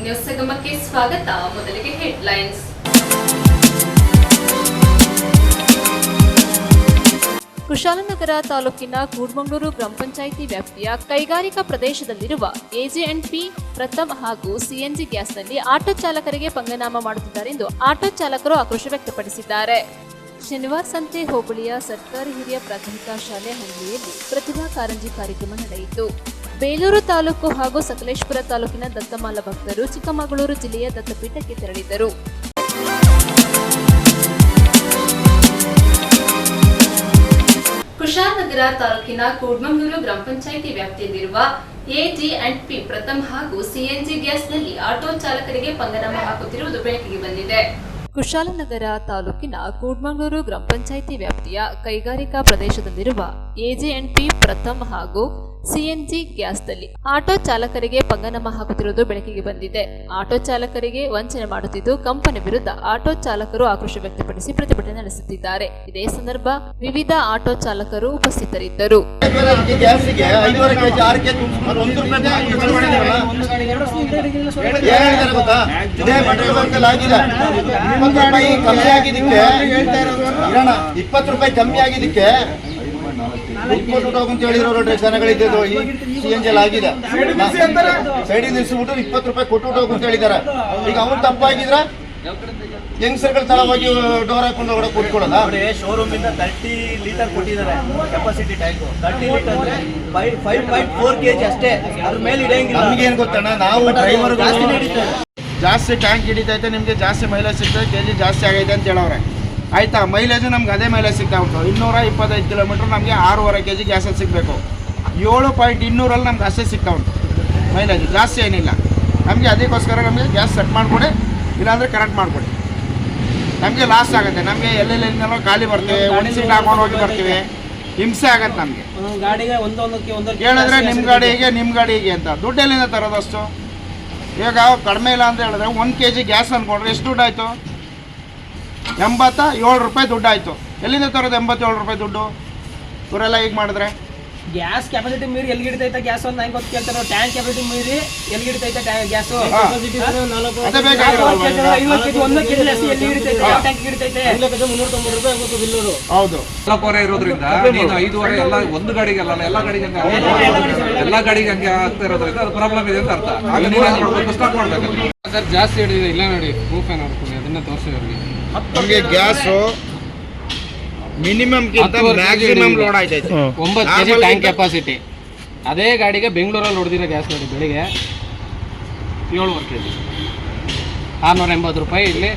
News ಸಂಗಮಕ್ಕೆ ಸ್ವಾಗತ. ಮೊದಲಿಗೆ headlines. Kushalnagar ತಾಲೂಕಿನ ಕೂಡ್ಮಂಗ್ಳೂರು ಗ್ರಾಮ ಪಂಚಾಯಿತಿ ವ್ಯಾಪ್ತಿಯ ಕೈಗಾರಿಕಾ ಪ್ರದೇಶದಲ್ಲಿರುವ ಎಜೆಎಂಡ್ಪಿ ಪ್ರಥಮ್ ಹಾಗೂ ಸಿಎನ್ಜಿ ಗ್ಯಾಸ್ನಲ್ಲಿ ಆಟೋ ಚಾಲಕರಿಗೆ ಪಂಗನಾಮ ಮಾಡುತ್ತಿದ್ದಾರೆ ಎಂದು ಆಟೋ ಚಾಲಕರು ಆಕ್ರೋಶ ವ್ಯಕ್ತಪಡಿಸಿದ್ದಾರೆ. ಶನಿವಾರ ಸಂತೆ ಹೋಬಳಿಯ ಸರ್ಕಾರಿ ಹಿರಿಯ ಪ್ರಾಥಮಿಕ ಶಾಲೆ ಹಳ್ಳಿಯಲ್ಲಿ ಪ್ರತಿಭಾ ಕಾರಂಜಿ ಕಾರ್ಯಕ್ರಮ ನಡೆಯಿತು. ಬೇಲೂರು ತಾಲೂಕು ಹಾಗೂ ಸಕಲೇಶಪುರ ತಾಲೂಕಿನ ದತ್ತಮಾಲ ಭಕ್ತರು ಚಿಕ್ಕಮಗಳೂರು ಜಿಲ್ಲೆಯ ದತ್ತಪೀಠಕ್ಕೆ ತೆರಳಿದರು. ಕುಶಾಲನಗರ ತಾಲೂಕಿನ ಕೂಡ್ಮಂಗ್ಳೂರು ಗ್ರಾಮ ಪಂಚಾಯಿತಿ ವ್ಯಾಪ್ತಿಯಲ್ಲಿರುವ ಎಜೆಎಂಡ್ಪಿ ಪ್ರಥಮ್ ಹಾಗೂ ಸಿಎನ್ಜಿ ಗ್ಯಾಸ್ನಲ್ಲಿ ಆಟೋ ಚಾಲಕರಿಗೆ ಪಂಗನಾಮ ಹಾಕುತ್ತಿರುವುದು ಬೆಳಕಿಗೆ ಬಂದಿದೆ. ಕುಶಾಲನಗರ ತಾಲೂಕಿನ ಕೂಡ್ಮಂಗ್ಳೂರು ಗ್ರಾಮ ಪಂಚಾಯಿತಿ ವ್ಯಾಪ್ತಿಯ ಕೈಗಾರಿಕಾ ಪ್ರದೇಶದಲ್ಲಿರುವ ಎಜೆಎಂಡ್ಪಿ ಪ್ರಥಮ್ ಹಾಗೂ ಸಿಎನ್ಜಿ ಗ್ಯಾಸ್ನಲ್ಲಿ ಆಟೋ ಚಾಲಕರಿಗೆ ಪಂಗನಾಮ ಹಾಕುತ್ತಿರುವುದು ಬೆಳಕಿಗೆ ಬಂದಿದೆ. ಆಟೋ ಚಾಲಕರಿಗೆ ವಂಚನೆ ಮಾಡುತ್ತಿದ್ದು ಕಂಪನಿ ವಿರುದ್ಧ ಆಟೋ ಚಾಲಕರು ಆಕ್ರೋಶ ವ್ಯಕ್ತಪಡಿಸಿ ಪ್ರತಿಭಟನೆ ನಡೆಸುತ್ತಿದ್ದಾರೆ. ಇದೇ ಸಂದರ್ಭ ವಿವಿಧ ಆಟೋ ಚಾಲಕರು ಉಪಸ್ಥಿತರಿದ್ದರು. ₹20 ಕಮ್ಮಿ ಆಗಿದ್ದಕ್ಕೆ ಅಂತ ಹೇಳಿರೋ ಜನಗಳಿದ್ದು ಸಿಎನ್ಜಿ ಆಗಿದೆ. ಸೈಡಿಗೆ ನಿಲ್ಸಿಬಿಟ್ಟು ₹20 ಕೊಟ್ಟು ಅಂತ ಹೇಳಿದಾರೆ. ಈಗ ಅವ್ನು ತಪ್ಪಾಗಿದ್ರ ಯಂಗ್ಸ್ಟರ್ಗಳ ತರ ಹೋಗಿ ಡೋರ್ ಹಾಕೊಂಡು ಹೊರಗೆ ಕೂತ್ಕೊಳ್ಳೋದ. ಶೋರೂಮ್ ಇಂದ 30 ಲೀಟರ್ ಕೊಟ್ಟಿದ್ದಾರೆ ಕೆಪಾಸಿಟಿ ಟ್ಯಾಂಕ್. 30 ಲೀಟರ್ ಅಂದ್ರೆ 5.4 kg ಅಷ್ಟೇ. ಅದ್ರ ಮೇಲೆ ಹಿಡಿಯಂಗಿಲ್ಲ. ನಮ್ಗೆ ಏನ್ ಗೊತ್ತಣ್ಣ, ನಾವು ಡ್ರೈವರ್ ಜಾಸ್ತಿ ಟ್ಯಾಂಕ್ ಹಿಡಿತೈತೆ, ನಿಮ್ಗೆ ಜಾಸ್ತಿ ಮೈಲೇಜ್ ಸಿಗ್ತದೆ, ಕೆಜಿ ಜಾಸ್ತಿ ಆಗೈತೆ ಅಂತ ಹೇಳವ್ರೆ. ಆಯ್ತಾ, ಮೈಲೇಜು ನಮ್ಗೆ ಅದೇ ಮೈಲೇಜ್ ಸಿಗ್ತಾ ಉಂಟು. 225 ಕಿಲೋಮೀಟರ್ ನಮಗೆ 6.5 kg ಗ್ಯಾಸಲ್ಲಿ ಸಿಗಬೇಕು. 7.200 ನಮ್ಗೆ ಅಷ್ಟೇ ಸಿಗ್ತಾ ಉಂಟು ಮೈಲೇಜು, ಜಾಸ್ತಿ ಏನಿಲ್ಲ ನಮಗೆ. ಅದಕ್ಕೋಸ್ಕರ ನಮಗೆ ಗ್ಯಾಸ್ ಸೆಟ್ ಮಾಡಿಕೊಡಿ, ಇಲ್ಲಾಂದರೆ ಕರೆಕ್ಟ್ ಮಾಡಿಕೊಡಿ. ನಮಗೆ ಲಾಸ್ ಆಗುತ್ತೆ. ನಮಗೆ ಎಲ್ಲೆಲ್ಲೆಲ್ಲೋ ಖಾಲಿ ಬರ್ತೀವಿ, ಒಂದು ಸೀಟ್ ಹಾಕೊಂಡು ಹೋಗಿ ಬರ್ತೀವಿ, ಹಿಂಸೆ ಆಗತ್ತೆ ನಮಗೆ. ಹೇಳಿದ್ರೆ ನಿಮ್ಮ ಗಾಡಿ ಹೀಗೆ ಅಂತ ದುಡ್ಡು ಎಲ್ಲಿಂದ ತರೋದಷ್ಟು? ಇವಾಗ ಕಡಿಮೆ ಇಲ್ಲ ಅಂತ ಹೇಳಿದ್ರೆ 1 kg ಗ್ಯಾಸ್ ಅಂದ್ಕೊಂಡ್ರೆ ಎಷ್ಟು ದುಡ್ಡು ಆಯಿತು? ₹87 ದುಡ್ಡು ಆಯಿತು. ಎಲ್ಲಿಂದ ತರೋದು ₹87 ದುಡ್ಡು? ಇವರೆಲ್ಲ ಈಗ ಮಾಡಿದ್ರೆ ಗ್ಯಾಸ್ ಕೆಪಾಸಿಟಿ ಮೀರಿ ಎಲ್ಲಿ ಹಿಡಿತೈತೆ ಗ್ಯಾಸ್ ಅಂತ ಹೆಂಗೆ ಗೊತ್ತು ಕೇಳ್ತಾರೆ. ಟ್ಯಾಂಕ್ ಕೆಪಾಸಿಟಿ ಮೀರಿ ಎಲ್ಲಿ ಹಿಡಿತೈತೆ ಗ್ಯಾಸ್? ಅದೇ ಬೇಕಾಗಿರೋದು. ಹೌದು, ಇರೋದ್ರಿಂದ ನೀನು 5.5 ಎಲ್ಲ ಒಂದು ಗಾಡಿಗೆ ಅಲ್ಲ, ಎಲ್ಲ ಗಾಡಿಗೆ ಹಂಗೆ ಆಗ್ತಾ ಇರೋದ್ರಿಂದ ಅದು ಪ್ರಾಬ್ಲಮ್ ಇದೆ ಅಂತ ಅರ್ಥ. ಆಗ ಸ್ಟಾರ್ಟ್ ಮಾಡ್ಬೇಕು. ಸರ್ ಜಾಸ್ತಿ ಹಿಡಿದಿದೆ, ಇಲ್ಲ ನೋಡಿ ಪ್ರೂಫ್ ಏನು ನೋಡ್ಕೊಂಡು ಅದನ್ನ ತೋರಿಸಿ ಅವ್ರಿಗೆ. ನಮಗೆ ಗ್ಯಾಸು ಮಿನಿಮಮ್ ಮ್ಯಾಕ್ಸಿಮಮ್ ಲೋಡ್ ಆಯ್ತೈತೆ. 9 kg ಟ್ಯಾಂಕ್ ಕೆಪಾಸಿಟಿ. ಅದೇ ಗಾಡಿಗೆ ಬೆಂಗಳೂರಲ್ಲಿ ಹೊಡೆದಿರೋ ಗ್ಯಾಸ್ ನೋಡಿ, ಬೆಳಿಗ್ಗೆ 7.5 kg ₹680, ಇಲ್ಲಿ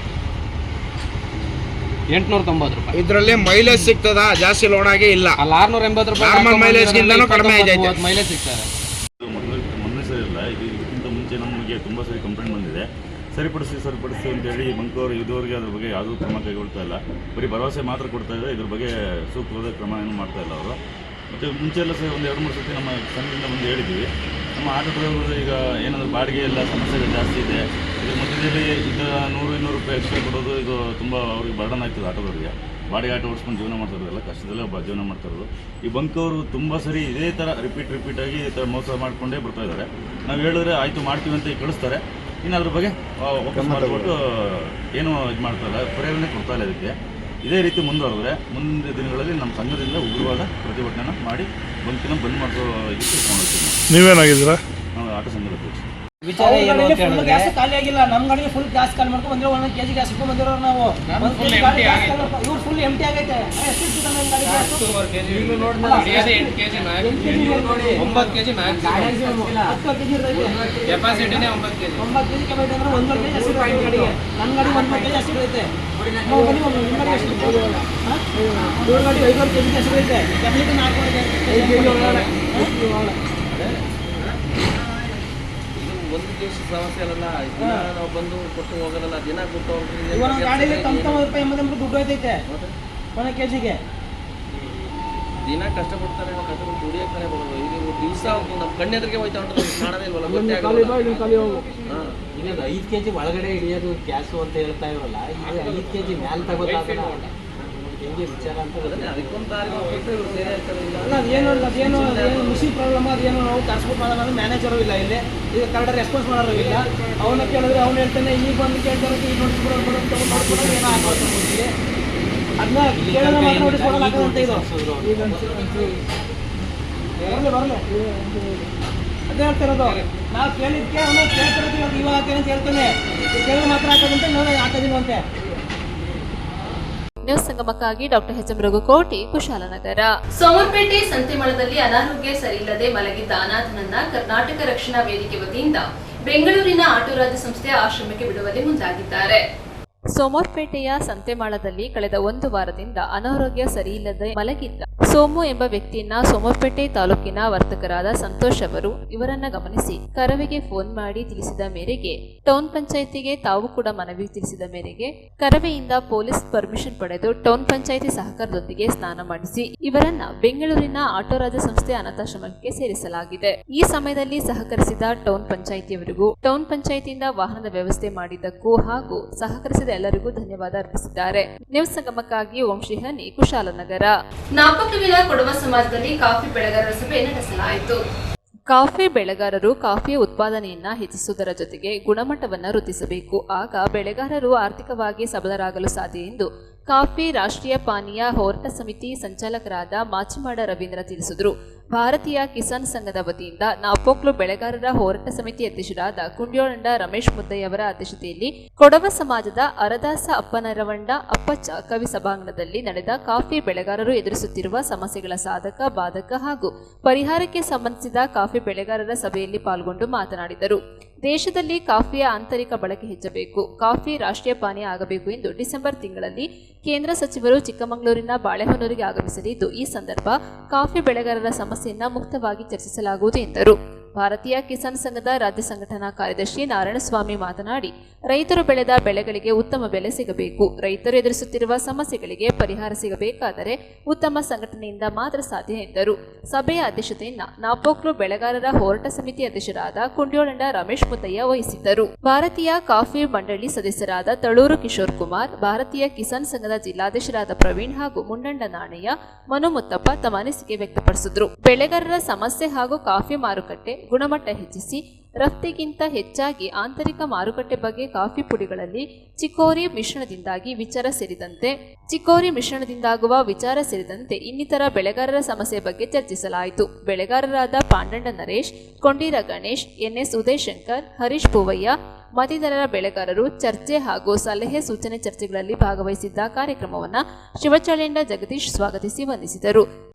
₹890. ಇದರಲ್ಲಿ ಮೈಲೇಜ್ ಸಿಗ್ತದ? ಜಾಸ್ತಿ ಲೋಡ್ ಆಗೇ ಇಲ್ಲ. ಅಲ್ಲಿ ₹680 ಮೈಲೇಜ್ ಕಡಿಮೆ ಇದೆ. ಮೈಲೇಜ್ ಸಿಗ್ತಾರೆ. ಮೊನ್ನೆ ಸರಿ ಇಲ್ಲ, ಇದಕ್ಕಿಂತ ಮುಂಚೆ ನಮಗೆ ತುಂಬ ಸರಿ ಕಂಪ್ಲೇಂಟ್ ಬಂದಿದೆ. ಸರಿಪಡಿಸಿ ಅಂತೇಳಿ ಬಂಕವರು ಇದುವರೆಗೆ ಅದ್ರ ಬಗ್ಗೆ ಯಾವುದೂ ಕ್ರಮ ಕೈಗೊಳ್ತಾ ಇಲ್ಲ. ಬರೀ ಭರವಸೆ ಮಾತ್ರ ಕೊಡ್ತಾ ಇದ್ದಾರೆ. ಇದ್ರ ಬಗ್ಗೆ ಸೂಕ್ತವಾದ ಕ್ರಮ ಏನು ಮಾಡ್ತಾ ಇಲ್ಲ ಅವರು. ಮತ್ತು ಮುಂಚೆ ಎಲ್ಲ ಸರಿ ಒಂದು 2-3 ಸರ್ತಿ ನಮ್ಮ ಸಂಘದಿಂದ ಮುಂದೆ ಹೇಳಿದ್ದೀವಿ. ನಮ್ಮ ಆಟೋ ಡ್ರೈವರ್ಗಳು ಈಗ ಏನಂದ್ರೆ ಬಾಡಿಗೆ ಎಲ್ಲ ಸಮಸ್ಯೆಗಳು ಜಾಸ್ತಿ ಇದೆ. ಇದ್ರ ಮಧ್ಯದಲ್ಲಿ ಈಗ ₹100-200 ಎಕ್ಸ್ಟ್ರಾ ಕೊಡೋದು ಇದು ತುಂಬ ಅವ್ರಿಗೆ ಬರ್ಡನ್ ಆಗ್ತದೆ. ಆಟೋದವರಿಗೆ ಬಾಡಿಗೆ ಆಟೋ ಓಡಿಸ್ಕೊಂಡು ಜೀವನ ಮಾಡ್ತಾರಲ್ಲ, ಕಷ್ಟದಲ್ಲೇ ಜೀವನ ಮಾಡ್ತಾರೋದು. ಈ ಬಂಕವರು ತುಂಬ ಸರಿ ಇದೇ ಥರ ರಿಪೀಟಾಗಿ ಈ ಥರ ಮೋಸ ಮಾಡಿಕೊಂಡೇ ಬರ್ತಾ ಇದ್ದಾರೆ. ನಾವು ಹೇಳಿದ್ರೆ ಆಯಿತು ಮಾಡ್ತೀವಿ ಅಂತ ಕಳಿಸ್ತಾರೆ. ಇನ್ನು ಅದ್ರ ಬಗ್ಗೆ ವಾಪಸ್ ಮಾಡಿಬಿಟ್ಟು ಏನೂ ಇದು ಮಾಡ್ತಾಯಿಲ್ಲ, ಪರಿಹಾರನೇ ಕೊಡ್ತಾ ಇಲ್ಲ. ಇದಕ್ಕೆ ಇದೇ ರೀತಿ ಮುಂದುವರೆದ್ರೆ ಮುಂದಿನ ದಿನಗಳಲ್ಲಿ ನಮ್ಮ ಸಂಘದಿಂದ ಉಗ್ರವಾದ ಪ್ರತಿಭಟನೆ ಮಾಡಿ ಬಂಕಿನ ಬಂದ್ ಮಾಡಿಸೋ ಇದಕ್ಕೆ ತೊಗೊಂಡೋಗ್ತೀವಿ. ನೀವೇನಾಗಿದ್ದೀರಾ? ನಾವು ಆಟೋ ಸಂಘದ ಅಧ್ಯಕ್ಷ. ವಿಚಾರ ಗ್ಯಾಸ್ ಖಾಲಿ ಆಗಿಲ್ಲ. ನಮ್ಮ ಗಾಡಿಗೆ ಫುಲ್ ಗ್ಯಾಸ್ ಖಾಲಿ ಮಾಡ್ಕೊಂಡು ಬಂದಿರೋ 1 kg ಗ್ಯಾಸ್ ಇಟ್ಕೊಂಡು ಬಂದಿರೋ ನಾವು. ಇವ್ರು ಫುಲ್ ಎಂಟಿ ಆಗೈತೆ. ಕೆಪಾಸಿಟಿನೇ 9 kg. 9 kg ಕೆಪಾಸಿಟಿ ಅಂದ್ರೆ 1 kg ಅಷ್ಟು ಇರುತ್ತೆ ಗಾಡಿಗೆ. ನಮ್ಮ ಗಾಡಿ 1 kg ಅಷ್ಟು ಇರುತ್ತೆ. ನಮ್ಮ ಗಾಡಿ 1 kg ಅಷ್ಟು ಇರುತ್ತೆ. ಇವ್ರ ಗಾಡಿ 5 kg ಅಷ್ಟು ಇರುತ್ತೆ. ಕೆಪಾಸಿಟಿ 4 ಇದೆ. 5 kg ಒಳಗಡೆ. ಒಂದು ದಿವಸ ಸಮಸ್ಯೆ ಅಲ್ಲ, ನಾವು ಬಂದು ಕೊಟ್ಟು ಹೋಗೋದಲ್ಲ, ದಿನ ಕೊಟ್ಟು ಹೋಗ್ರಿ. ಗಾಡಿಯಲ್ಲಿ ₹90 ದುಡ್ಡು ಹೋಯ್ತೈತೆ 1 kgಗೆ. ದಿನ ಕಷ್ಟಪಡ್ತಾರೆ, ಕಷ್ಟಪಟ್ಟು ದುಡಿಯೋಕೆ ಬರೋದು. ಈಗ ದಿವಸ ನಮ್ಮ ಕಣ್ಣೆದ್ರಿಗೆ ಹೋಯ್ತಾ ಉಂಟು, ಕಾಣದೇ ಇಲ್ವಲ್ಲ, ಗೊತ್ತೇ ಆಗಲ್ಲ. ಈಗ 5 kg ಒಳಗಡೆ ಹಿಡಿಯೋದು ಗ್ಯಾಸು ಅಂತ ಹೇಳ್ತಾ ಇರಲ್ಲ. ಈಗ 5 kg ಮ್ಯಾಲೆ ತಗೋತಾಗ ಹೆಂಗೆ ವಿಚಾರ ಅಂತ ಅದನ್ನೇ ಅದಕ್ಕೊಂದು ದಾರಿ ಮಾಡ್ಬಿಟ್ಟು ಇವ್ರು ಬೇರೆ ಕಡೆ ಇಲ್ಲ. ಅಲ್ಲ ಅದೇನು ಮಿಷಿನ್ ಪ್ರಾಬ್ಲಮ್ ಅದೇನು ನಾವು ಟ್ರಾನ್ಸ್ಪೋರ್ಟ್ ಮಾಡೋದು ಮ್ಯಾನೇಜರು ಇಲ್ಲ ಇಲ್ಲಿ, ಈಗ ಕರೆಕ್ಟ್ ರೆಸ್ಪಾನ್ಸ್ ಮಾಡೋರು ಇಲ್ಲ. ಅವನ್ನ ಕೇಳಿದ್ರೆ ಅವ್ನು ಹೇಳ್ತಾನೆ ಈಗ ಬಂದು ಕೇಳ್ತಾರೆ ಈಗ ನೋಡಿಸ್ಬಿಡೋದು ಏನೋ ಆಗೋದು ಇಲ್ಲಿ ಅದನ್ನ ಕೇಳಿದ್ರೆ ಮಾತ್ರ ನೋಡಿಸ್ಕೊಡೋದು ಅಂತ ಇದು ಬರಲ್ಲ ಅದೇ ಹೇಳ್ತಿರೋದು. ನಾವು ಕೇಳಿದ್ಕೆ ಅವನು ಕೇಳ್ತಿರೋದು ಇವಾಗ ಹಾಕ್ತೇನೆ ಅಂತ ಹೇಳ್ತಾನೆ, ಕೇಳಿದ್ರೆ ಮಾತ್ರ ಹಾಕೋದಂತೆ ನೋಡಿ ಹಾಕೋದಿಲ್ವಂತೆ. ನ್ಯೂಸ್ ಸಂಗಮಕ್ಕಾಗಿ doctor H M Raghukoti, Kushalnagar. Somwarpet ಸಂತೆಮಳದಲ್ಲಿ ಅನಾರೋಗ್ಯ ಸರಿಯಿಲ್ಲದೆ ಮಲಗಿದ್ದ ಅನಾಥನನ್ನ ಕರ್ನಾಟಕ ರಕ್ಷಣಾ ವೇದಿಕೆ ವತಿಯಿಂದ ಬೆಂಗಳೂರಿನ ಆಟೋ ರಾಜ್ಯ ಸಂಸ್ಥೆ ಆಶ್ರಮಕ್ಕೆ ಬಿಡುವಲ್ಲಿ ಮುಂದಾಗಿದ್ದಾರೆ. ಸೋಮರ್ಪೇಟೆಯ ಸಂತೆಮಾಳದಲ್ಲಿ ಕಳೆದ 1 ವಾರದಿಂದ ಅನಾರೋಗ್ಯ ಸರಿಯಿಲ್ಲದೆ ಮಲಗಿದ್ದ ಸೋಮು ಎಂಬ ವ್ಯಕ್ತಿಯನ್ನ ಸೋಮರ್ಪೇಟೆ ತಾಲೂಕಿನ ವರ್ತಕರಾದ ಸಂತೋಷ್ ಅವರು ಇವರನ್ನ ಗಮನಿಸಿ ಕರವೆಗೆ ಫೋನ್ ಮಾಡಿ ತಿಳಿಸಿದ ಮೇರೆಗೆ ಟೌನ್ ಪಂಚಾಯಿತಿಗೆ ತಾವು ಕೂಡ ಮನವಿ ತಿಳಿಸಿದ ಮೇರೆಗೆ ಕರವೆಯಿಂದ ಪೊಲೀಸ್ ಪರ್ಮಿಷನ್ ಪಡೆದು ಟೌನ್ ಪಂಚಾಯಿತಿ ಸಹಕಾರದೊಂದಿಗೆ ಸ್ನಾನ ಮಾಡಿಸಿ ಇವರನ್ನ ಬೆಂಗಳೂರಿನ ಆಟೋ ರಾಜ್ಯ ಸಂಸ್ಥೆ ಅನಾಥಾಶ್ರಮಕ್ಕೆ ಸೇರಿಸಲಾಗಿದೆ. ಈ ಸಮಯದಲ್ಲಿ ಸಹಕರಿಸಿದ ಟೌನ್ ಪಂಚಾಯಿತಿಯವರಿಗೂ ಟೌನ್ ಪಂಚಾಯಿತಿಯಿಂದ ವಾಹನದ ವ್ಯವಸ್ಥೆ ಮಾಡಿದ್ದಕ್ಕೂ ಹಾಗೂ ಸಹಕರಿಸಿದ ಎಲ್ಲರಿಗೂ ಧನ್ಯವಾದ ಅರ್ಪಿಸಿದ್ದಾರೆ. ನ್ಯೂಸ್ ಸಂಗಮಕ್ಕಾಗಿ ಓಂ ಶ್ರೀಹನಿ, ಕುಶಾಲನಗರ. ನಾಪಕ್ಲುವಿನ ಕೊಡವ ಸಮಾಜದಲ್ಲಿ ಕಾಫಿ ಬೆಳೆಗಾರರ ಸಭೆ ನಡೆಸಲಾಯಿತು. ಕಾಫಿ ಬೆಳೆಗಾರರು ಕಾಫಿಯ ಉತ್ಪಾದನೆಯನ್ನ ಹೆಚ್ಚಿಸುವುದರ ಜೊತೆಗೆ ಗುಣಮಟ್ಟವನ್ನು ವೃದ್ಧಿಸಬೇಕು. ಆಗ ಬೆಳೆಗಾರರು ಆರ್ಥಿಕವಾಗಿ ಸಬಲರಾಗಲು ಸಾಧ್ಯ ಎಂದು ಕಾಫಿ ರಾಷ್ಟ್ರೀಯ ಪಾನೀಯ ಹೋರಾಟ ಸಮಿತಿ ಸಂಚಾಲಕರಾದ ಮಾಚಿಮಾಡ ರವೀಂದ್ರ ತಿಳಿಸಿದರು. ಭಾರತೀಯ ಕಿಸಾನ್ ಸಂಘದ ವತಿಯಿಂದ ನಾಪೋಕ್ಲು ಬೆಳೆಗಾರರ ಹೋರಾಟ ಸಮಿತಿ ಅಧ್ಯಕ್ಷರಾದ ಕುಂಡ್ಯೋಳಂಡ ರಮೇಶ್ ಮುದ್ದಯ್ಯವರ ಅಧ್ಯಕ್ಷತೆಯಲ್ಲಿ ಕೊಡವ ಸಮಾಜದ ಅರದಾಸ ಅಪ್ಪನರವಂಡ ಅಪ್ಪಚ್ಚ ಕವಿ ಸಭಾಂಗಣದಲ್ಲಿ ನಡೆದ ಕಾಫಿ ಬೆಳೆಗಾರರು ಎದುರಿಸುತ್ತಿರುವ ಸಮಸ್ಯೆಗಳ ಸಾಧಕ ಬಾಧಕ ಹಾಗೂ ಪರಿಹಾರಕ್ಕೆ ಸಂಬಂಧಿಸಿದ ಕಾಫಿ ಬೆಳೆಗಾರರ ಸಭೆಯಲ್ಲಿ ಪಾಲ್ಗೊಂಡು ಮಾತನಾಡಿದರು. ದೇಶದಲ್ಲಿ ಕಾಫಿಯ ಆಂತರಿಕ ಬಳಕೆ ಹೆಚ್ಚಬೇಕು, ಕಾಫಿ ರಾಷ್ಟ್ರೀಯ ಪಾನೀಯ ಆಗಬೇಕು ಎಂದು ಡಿಸೆಂಬರ್ ತಿಂಗಳಲ್ಲಿ ಕೇಂದ್ರ ಸಚಿವರು ಚಿಕ್ಕಮಗಳೂರಿನ ಬಾಳೆಹೊನ್ನೂರಿಗೆ ಆಗಮಿಸಲಿದ್ದು, ಈ ಸಂದರ್ಭ ಕಾಫಿ ಬೆಳೆಗಾರರ ಸಮಸ್ಯೆಯನ್ನು ಮುಕ್ತವಾಗಿ ಚರ್ಚಿಸಲಾಗುವುದು ಎಂದರು. ಭಾರತೀಯ ಕಿಸಾನ್ ಸಂಘದ ರಾಜ್ಯ ಸಂಘಟನಾ ಕಾರ್ಯದರ್ಶಿ ನಾರಾಯಣಸ್ವಾಮಿ ಮಾತನಾಡಿ, ರೈತರು ಬೆಳೆದ ಬೆಳೆಗಳಿಗೆ ಉತ್ತಮ ಬೆಲೆ ಸಿಗಬೇಕು, ರೈತರು ಎದುರಿಸುತ್ತಿರುವ ಸಮಸ್ಯೆಗಳಿಗೆ ಪರಿಹಾರ ಸಿಗಬೇಕಾದರೆ ಉತ್ತಮ ಸಂಘಟನೆಯಿಂದ ಮಾತ್ರ ಸಾಧ್ಯ ಎಂದರು. ಸಭೆಯ ಅಧ್ಯಕ್ಷತೆಯನ್ನು ನಾಪೋಕ್ಲು ಬೆಳೆಗಾರರ ಹೋರಾಟ ಸಮಿತಿ ಅಧ್ಯಕ್ಷರಾದ ಕುಂಡ್ಯೋಳಂಡ ರಮೇಶ್ ಮುದ್ದಯ್ಯ ವಹಿಸಿದ್ದರು. ಭಾರತೀಯ ಕಾಫಿ ಮಂಡಳಿ ಸದಸ್ಯರಾದ ತಳೂರು ಕಿಶೋರ್ ಕುಮಾರ್, ಭಾರತೀಯ ಕಿಸಾನ್ ಸಂಘದ ಜಿಲ್ಲಾಧ್ಯಕ್ಷರಾದ ಪ್ರವೀಣ್ ಹಾಗೂ ಮುಂಡಂಡ ನಾಣಯ್ಯ, ಮನು ಮುತ್ತಪ್ಪ ತಮ್ಮ ಅನಿಸಿಕೆ ವ್ಯಕ್ತಪಡಿಸಿದರು. ಬೆಳೆಗಾರರ ಸಮಸ್ಯೆ ಹಾಗೂ ಕಾಫಿ ಮಾರುಕಟ್ಟೆ ಗುಣಮಟ್ಟ ಹೆಚ್ಚಿಸಿ ರಫ್ತಿಗಿಂತ ಹೆಚ್ಚಾಗಿ ಆಂತರಿಕ ಮಾರುಕಟ್ಟೆ ಬಗ್ಗೆ ಕಾಫಿ ಪುಡಿಗಳಲ್ಲಿ ಚಿಕೋರಿ ಮಿಶ್ರಣದಿಂದಾಗುವ ವಿಚಾರ ಸೇರಿದಂತೆ ಇನ್ನಿತರ ಬೆಳೆಗಾರರ ಸಮಸ್ಯೆ ಬಗ್ಗೆ ಚರ್ಚಿಸಲಾಯಿತು. ಬೆಳೆಗಾರರಾದ ಪಾಂಡಂಡ ನರೇಶ್, ಕೊಂಡಿರ ಗಣೇಶ್, ಎನ್ಎಸ್ ಉದಯಶಂಕರ್, ಹರೀಶ್ ಪೂವಯ್ಯ ಮತ್ತಿತರರ ಬೆಳೆಗಾರರು ಚರ್ಚೆ ಹಾಗೂ ಸಲಹೆ ಸೂಚನೆ ಚರ್ಚೆಗಳಲ್ಲಿ ಭಾಗವಹಿಸಿದ್ದ ಕಾರ್ಯಕ್ರಮವನ್ನು ಶಿವಚಳೆಂಡ ಜಗದೀಶ್ ಸ್ವಾಗತಿಸಿ ವಂದಿಸಿದರು.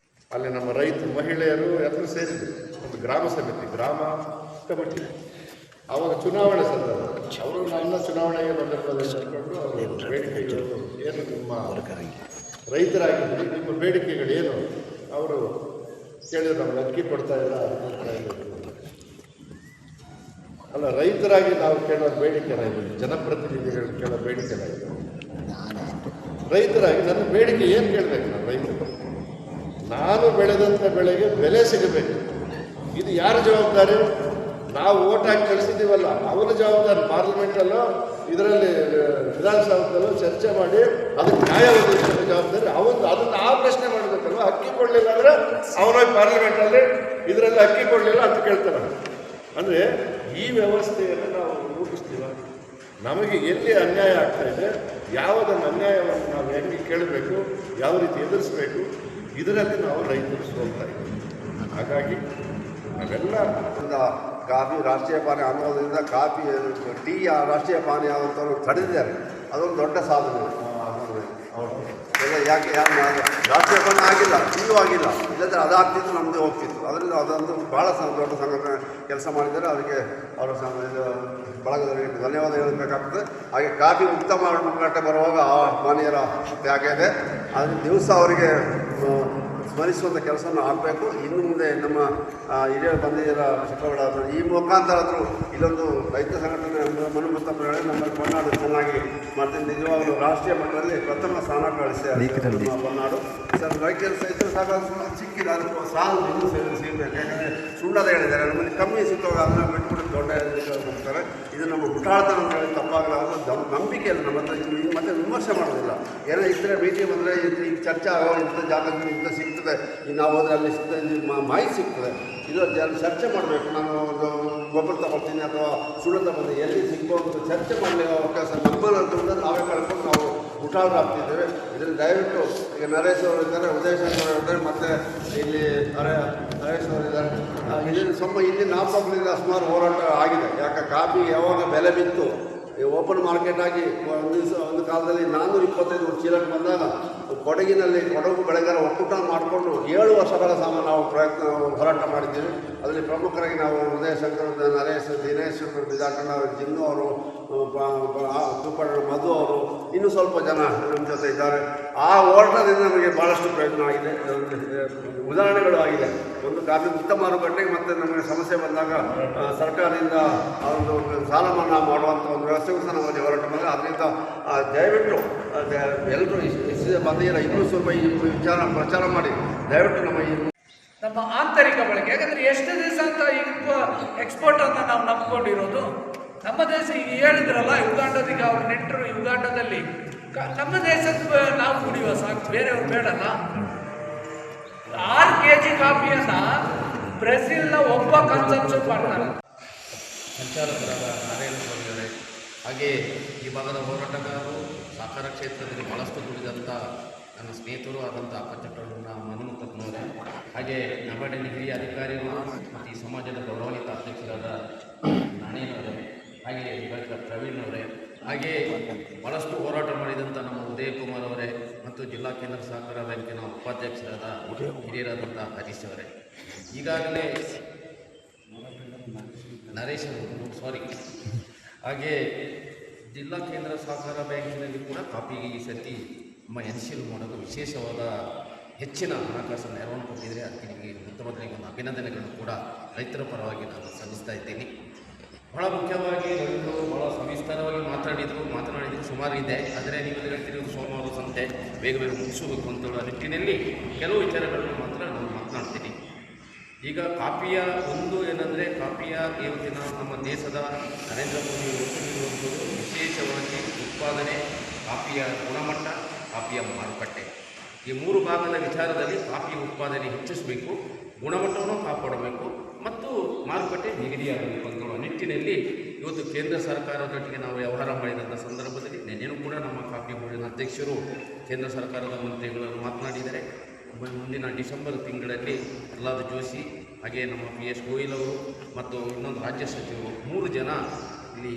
ಅಲ್ಲಿ ನಮ್ಮ ರೈತ ಮಹಿಳೆಯರು ಎಲ್ಲರೂ ಸೇರಿದ್ರು. ಒಂದು ಗ್ರಾಮ ಸಮಿತಿ, ಗ್ರಾಮ ಕಮಿಟಿ. ಆವಾಗ ಚುನಾವಣೆ ಸಂದರ್ಭ ಅವರು ನನ್ನ ಚುನಾವಣೆಗೆ ಬಂದಿರೋದನ್ನು ತಿಳ್ಕೊಂಡು ಅವರು ಬೇಡಿಕೆಗಳು ಏನು, ನಿಮ್ಮ ರೈತರಾಗಿದ್ದರೆ ನಿಮ್ಮ ಬೇಡಿಕೆಗಳೇನು ಅವರು ಕೇಳಿದ್ರು. ನಮ್ಗೆ ಅಕ್ಕಿ ಕೊಡ್ತಾ ಇಲ್ಲ, ಅಲ್ಲ ರೈತರಾಗಿ ನಾವು ಕೇಳೋ ಬೇಡಿಕೆನ ಇದು, ಜನಪ್ರತಿನಿಧಿಗಳು ಕೇಳೋ ಬೇಡಿಕೆನ ಇದು. ರೈತರಾಗಿ ನನ್ನ ಬೇಡಿಕೆ ಏನು ಕೇಳಬೇಕು? ನಾನು ರೈತರು, ನಾನು ಬೆಳೆದಂಥ ಬೆಳೆಗೆ ಬೆಲೆ ಸಿಗಬೇಕು. ಇದು ಯಾರ ಜವಾಬ್ದಾರಿ? ನಾವು ಓಟ್ ಹಾಕಿ ಕಳಿಸಿದ್ದೀವಲ್ಲ, ಅವನ ಜವಾಬ್ದಾರಿ. ಪಾರ್ಲಿಮೆಂಟಲ್ಲೋ ಇದರಲ್ಲಿ ವಿಧಾನಸೌಧದಲ್ಲೂ ಚರ್ಚೆ ಮಾಡಿ ಅದಕ್ಕೆ ನ್ಯಾಯ ಒದಗಿಸೋ ಜವಾಬ್ದಾರಿ ಅದನ್ನು ಆ ಪ್ರಶ್ನೆ ಮಾಡಬೇಕಲ್ವ. ಅಕ್ಕಿ ಕೊಡಲಿಲ್ಲ ಅಂದರೆ ಅವನಾಗಿ ಪಾರ್ಲಿಮೆಂಟಲ್ಲಿ ಇದರಲ್ಲಿ ಅಕ್ಕಿ ಕೊಡಲಿಲ್ಲ ಅಂತ ಕೇಳ್ತಾನೆ. ಅಂದರೆ ಈ ವ್ಯವಸ್ಥೆಯನ್ನು ನಾವು ರೂಪಿಸ್ತೀವ. ನಮಗೆ ಎಲ್ಲಿ ಅನ್ಯಾಯ ಆಗ್ತಾ ಇದೆ, ಯಾವುದನ್ನು ಅನ್ಯಾಯವನ್ನು ನಾವು ಹೆಂಗೆ ಕೇಳಬೇಕು, ಯಾವ ರೀತಿ ಎದುರಿಸಬೇಕು, ಇದರಲ್ಲಿ ನಾವು ರೈತರು ಸೋಲ್ತಾ ಇದ್ದೀವಿ. ಹಾಗಾಗಿ ನಾವೆಲ್ಲ ಕಾಫಿ ರಾಷ್ಟ್ರೀಯ ಪಾನೀಯ ಅನ್ನೋದರಿಂದ ಕಾಫಿ ಟೀ ರಾಷ್ಟ್ರೀಯ ಪಾನೀಯ ಆದಂಥವ್ರು ತಡೆದಿದ್ದಾರೆ. ಅದೊಂದು ದೊಡ್ಡ ಸಾಧನೆ. ಯಾಕೆ ರಾಷ್ಟ್ರೀಯ ಪಾನೀಯ ಆಗಿಲ್ಲ, ಟೀಯೂ ಆಗಿಲ್ಲ, ಇಲ್ಲದ್ರೆ ಅದಾಗ್ತಿತ್ತು, ನಮ್ಮದೇ ಹೋಗ್ತಿತ್ತು. ಅದರಿಂದ ಅದೊಂದು ಭಾಳ ದೊಡ್ಡ ಸಂಘಟನೆ ಕೆಲಸ ಮಾಡಿದ್ದಾರೆ. ಅದಕ್ಕೆ ಅವರ ಬಳಗದವರಿಗೆ ಧನ್ಯವಾದ ಹೇಳಬೇಕಾಗ್ತದೆ. ಹಾಗೆ ಕಾಫಿ ಮುಕ್ತ ಮಾರುಕಟ್ಟೆ ಬರುವಾಗ ಆ ಪಾನೀಯರ ತ್ಯಾಗ ಇದೆ. ಅದರಿಂದ ದಿವಸ ಅವರಿಗೆ ಸ್ಮರಿಸುವಂಥ ಕೆಲಸವನ್ನು ಆಗಬೇಕು. ಇನ್ನು ಮುಂದೆ ನಮ್ಮ ಹಿರಿಯರು ಬಂದಿದ್ದೀರ ಚಿಕ್ಕಬಳ್ಳಾಪುರ, ಈ ಮುಖಾಂತರ ಆದರೂ ಇಲ್ಲೊಂದು ರೈತ ಸಂಘಟನೆ ಮನು ಮುತ್ತಪ್ಪ ನಮ್ಮ ಹೊನ್ನಾಡು ಚೆನ್ನಾಗಿ ಮಾಡ್ತೀನಿ. ನಿಜವಾಗಲೂ ರಾಷ್ಟ್ರೀಯ ಮಟ್ಟದಲ್ಲಿ ಪ್ರಥಮ ಸ್ಥಾನ ಗಳಿಸಿದ್ದಾರೆ ನಮ್ಮ ಹೊನ್ನಾಡು. ಸರ್ ರೈತರ ಸಹಿತ ಸಾಕಷ್ಟು ಸಿಕ್ಕಿಲ್ಲ, ಅದಕ್ಕೆ ಸಾಲು ಇನ್ನೂ ಸಿಗಬೇಕು. ಯಾಕಂದರೆ ಸುಣ್ಣದ ಹೇಳಿದ್ದಾರೆ, ನಮ್ಮಲ್ಲಿ ಕಮ್ಮಿ ಸಿಕ್ಕುವಾಗ ಅದನ್ನು ಬಿಟ್ಬಿಟ್ಟು ದೊಡ್ಡ ಹೋಗ್ತಾರೆ. ಇದು ನಮ್ಮ ಮುಠಾಳ್ತನ ಅಂತ ಹೇಳಿ ತಪ್ಪಾಗಲಾಗ ನಂಬಿಕೆ ಇಲ್ಲ ನಮ್ಮ ಹತ್ರ. ಮತ್ತು ನಿಮ್ಮ ವಿಮರ್ಶೆ ಮಾಡೋದಿಲ್ಲ. ಏನೋ ಇದ್ದರೆ ಮೀಟಿಂಗ್ ಬಂದರೆ ಈಗ ಚರ್ಚೆ ಆಗೋ ಇಂಥ ಜಾಗದಲ್ಲಿ ಇಂಥ ಸಿಗ್ತದೆ, ಈಗ ನಾವು ಹೋದರೆ ಅಲ್ಲಿ ಸಿಗ್ತದೆ, ಮಾಹಿತಿ ಸಿಗ್ತದೆ. ಇದು ಚರ್ಚೆ ಮಾಡಬೇಕು. ನಾನು ಒಂದು ಗೊಬ್ಬರ ತಗೊಳ್ತೀನಿ ಅಥವಾ ಸುಳ್ಳು ತಗೊಳ್ತೀನಿ, ಎಲ್ಲಿ ಸಿಗ್ಬೋದು ಅಂತ ಚರ್ಚೆ ಮಾಡಲಿಕ್ಕೆ ಅವಕಾಶ ನಮ್ಮನ್ನು ನಾವೇ ಕಳ್ಕೊಂಡು ನಾವು ಹುಷಾರಾಗ್ತಿದ್ದೇವೆ. ಇದರಲ್ಲಿ ದಯವಿಟ್ಟು ಈಗ ನರೇಶ್ ಅವರು ಇದ್ದಾರೆ, ಉದಯಶಂಕರ್ ಅವರು ಇದ್ದಾರೆ, ಮತ್ತು ಇಲ್ಲಿ ನರೇಶ್ ಅವರು ಇದ್ದಾರೆ. ಇದನ್ನು ಇಲ್ಲಿ ನಾಲ್ಕರಿಂದ ಸುಮಾರು ಹೋರಾಟ ಆಗಿದೆ. ಯಾಕೆ ಕಾಫಿ ಯಾವಾಗ ಬೆಲೆ ಬಿತ್ತು, ಓಪನ್ ಮಾರ್ಕೆಟ್ ಆಗಿ ಒಂದು ಕಾಲದಲ್ಲಿ 425 ಚೀಲಕ್ಕೆ ಬಂದಾಗ ಕೊಡಗು ಬೆಳೆಗಾರ ಒಕ್ಕೂಟ ಮಾಡಿಕೊಂಡು 7 ವರ್ಷಗಳ ನಾವು ಹೋರಾಟ ಮಾಡಿದ್ದೀವಿ. ಅದರಲ್ಲಿ ಪ್ರಮುಖರಾಗಿ ನಾವು ಉದಯಶಂಕರ್, ನರೇಶ್, ದಿನೇಶ್, ಬಿಜಾಕಣ್ಣ, ಜಿನ್ನು ಅವರು, ಮಧು ಅವರು, ಇನ್ನೂ ಸ್ವಲ್ಪ ಜನ ನಮ್ಮ ಜೊತೆ ಇದ್ದಾರೆ. ಆ ಹೋರಾಟದಿಂದ ನಮಗೆ ಭಾಳಷ್ಟು ಪ್ರಯೋಜನ ಆಗಿದೆ, ಉದಾಹರಣೆಗಳು ಆಗಿದೆ. ಒಂದು ಕಾಫಿ ಮುಕ್ತ ಮಾರುಕಟ್ಟೆಗೆ ಮತ್ತು ನಮಗೆ ಸಮಸ್ಯೆ ಬಂದಾಗ ಸರ್ಕಾರದಿಂದ ಒಂದು ಸಾಲ ಮನ್ನಾ ಮಾಡುವಂಥ ಒಂದು ವ್ಯವಸ್ಥೆಗೂ ಸಹ ನಮ್ಮಲ್ಲಿ ಹೋರಾಟ ಬಂದರೆ, ಅದರಿಂದ ದಯವಿಟ್ಟು ಎಲ್ಲರೂ ಬಂದಿರೋ ಇನ್ನೂ ಸ್ವಲ್ಪ ಈ ವಿಚಾರ ಪ್ರಚಾರ ಮಾಡಿ ದಯವಿಟ್ಟು ನಮ್ಮ ಆಂತರಿಕ ಬಳಕೆ. ಯಾಕಂದರೆ ಎಷ್ಟು ದಿವಸ ಅಂತ ಎಕ್ಸ್ಪೋರ್ಟ್ ಅಂತ ನಾವು ನಂಬ್ಕೊಂಡಿರೋದು. ನಮ್ಮ ದೇಶ ಈಗ ಹೇಳಿದ್ರಲ್ಲ, ಯುಗಾಂಡದೀಗ ಅವ್ರು ನೆಂಟರು ಯುಗಾಂಡದಲ್ಲಿ ನಮ್ಮ ದೇಶದ ನಾವು ಕುಡಿಯುವ ಸಾಕು, ಬೇರೆಯವ್ರು ಬೇಡಲ್ಲ. 6 kg ಕಾಫಿಯನ್ನು ಬ್ರೆಜಿಲ್ನ ಒಬ್ಬ ಕನ್ಸಂಪ್ಷನ್ ಮಾಡ್ತಾರೆ. ಸಂಚಾಲಕರಾದ ನರೇಂದ್ರ ಸ್ವಾಮಿ ಅವರೇ, ಹಾಗೆ ಈ ಭಾಗದ ಹೋರಾಟಗಾರರು, ಸಹಕಾರ ಕ್ಷೇತ್ರದಲ್ಲಿ ಭಾಳಷ್ಟು ದುಡಿದಂಥ ನನ್ನ ಸ್ನೇಹಿತರು ಆದಂಥ ಅಕ್ಕಚಟ್ಟರನ್ನ ಮನುಮುತ್ತಪ್ಪನವರೇ, ಹಾಗೆ ನಬಾರ್ಡಿನ ಹಿರಿಯ ಅಧಿಕಾರಿಗಳು ಮತ್ತು ಈ ಸಮಾಜದ ಗೌರವಾನ್ವಿತ ಅಧ್ಯಕ್ಷರಾದ ನಾಣೇನವರೇ, ಹಾಗೆ ಡಾಕ್ಟರ್ ಪ್ರವೀಣ್ ಅವರೇ, ಹಾಗೆ ಭಾಳಷ್ಟು ಹೋರಾಟ ಮಾಡಿದಂಥ ನಮ್ಮ ಉದಯ್ ಕುಮಾರ್ ಅವರೇ ಮತ್ತು ಜಿಲ್ಲಾ ಕೇಂದ್ರ ಸಹಕಾರ ಬ್ಯಾಂಕಿನ ಉಪಾಧ್ಯಕ್ಷರಾದ ಹಿರಿಯರಾದಂಥ ಹರೀಶ್ ಅವರೇ, ಈಗಾಗಲೇ ನರೇಶ್ ಅವರು ಹಾಗೆ ಜಿಲ್ಲಾ ಕೇಂದ್ರ ಸಹಕಾರ ಬ್ಯಾಂಕಿನಲ್ಲಿ ಕೂಡ ಕಾಫಿಗೆ ಈ ಸತಿ ನಮ್ಮ ಎನ್ಶಿಲ್ ಮಾಡೋದು ವಿಶೇಷವಾದ ಹೆಚ್ಚಿನ ಹಣಕಾಸು ನೆರವನ್ನು ಕೊಟ್ಟಿದ್ದಾರೆ. ಅದಕ್ಕೆ ನಿಮಗೆ ಮೊದಲಿಗೆ ಒಂದು ಅಭಿನಂದನೆಗಳನ್ನು ಕೂಡ ರೈತರ ಪರವಾಗಿ ನಾನು ಸಲ್ಲಿಸ್ತಾ ಇದ್ದೀನಿ. ಬಹಳ ಮುಖ್ಯವಾಗಿ ರೈತರು ಭಾಳ ಸವಿಸ್ತಾರವಾಗಿ ಮಾತನಾಡಿದ್ರು ಸುಮಾರು ಇದೆ. ಆದರೆ ನೀವು ಹೇಳ್ತಿರೋದು ಸೋಮವಾರ ಸಂತೆ ಬೇಗ ಮುಗಿಸಬೇಕು ಅಂತೇಳುವ ನಿಟ್ಟಿನಲ್ಲಿ ಕೆಲವು ವಿಚಾರಗಳನ್ನು ಮಾತ್ರ ನಾನು ಮಾತನಾಡ್ತೀನಿ. ಈಗ ಕಾಫಿಯ ಒಂದು ಏನಂದರೆ, ಕಾಫಿಯ ಇವತ್ತಿನ ನಮ್ಮ ದೇಶದ ನರೇಂದ್ರ ಮೋದಿ ನೀಡುವಂಥದ್ದು ವಿಶೇಷವಾಗಿ ಉತ್ಪಾದನೆ, ಕಾಫಿಯ ಗುಣಮಟ್ಟ, ಕಾಫಿಯ ಮಾರುಕಟ್ಟೆ, ಈ 3 ಭಾಗದ ವಿಚಾರದಲ್ಲಿ ಕಾಫಿ ಉತ್ಪಾದನೆ ಹೆಚ್ಚಿಸಬೇಕು, ಗುಣಮಟ್ಟವನ್ನು ಕಾಪಾಡಬೇಕು ಮತ್ತು ಮಾರುಕಟ್ಟೆ ನಿಗದಿಯಾಗಬೇಕು ಅನ್ನುವ ನಿಟ್ಟಿನಲ್ಲಿ ಇವತ್ತು ಕೇಂದ್ರ ಸರ್ಕಾರದೊಟ್ಟಿಗೆ ನಾವು ವ್ಯವಹಾರ ಮಾಡಿದಂಥ ಸಂದರ್ಭದಲ್ಲಿ ನಿನ್ನೆಯೂ ಕೂಡ ನಮ್ಮ ಕಾಫಿ ಬೋರ್ಡಿನ ಅಧ್ಯಕ್ಷರು ಕೇಂದ್ರ ಸರ್ಕಾರದ ಮಂತ್ರಿಗಳನ್ನು ಮಾತನಾಡಿದ್ದಾರೆ. ಮುಂದಿನ ಡಿಸೆಂಬರ್ ತಿಂಗಳಲ್ಲಿ ಪ್ರಹ್ಲಾದ್ ಜೋಶಿ, ಹಾಗೆ ನಮ್ಮ PS ಗೋಯಲ್ ಅವರು ಮತ್ತು ಇನ್ನೊಂದು ರಾಜ್ಯ ಸಚಿವರು 3 ಜನ ಇಲ್ಲಿ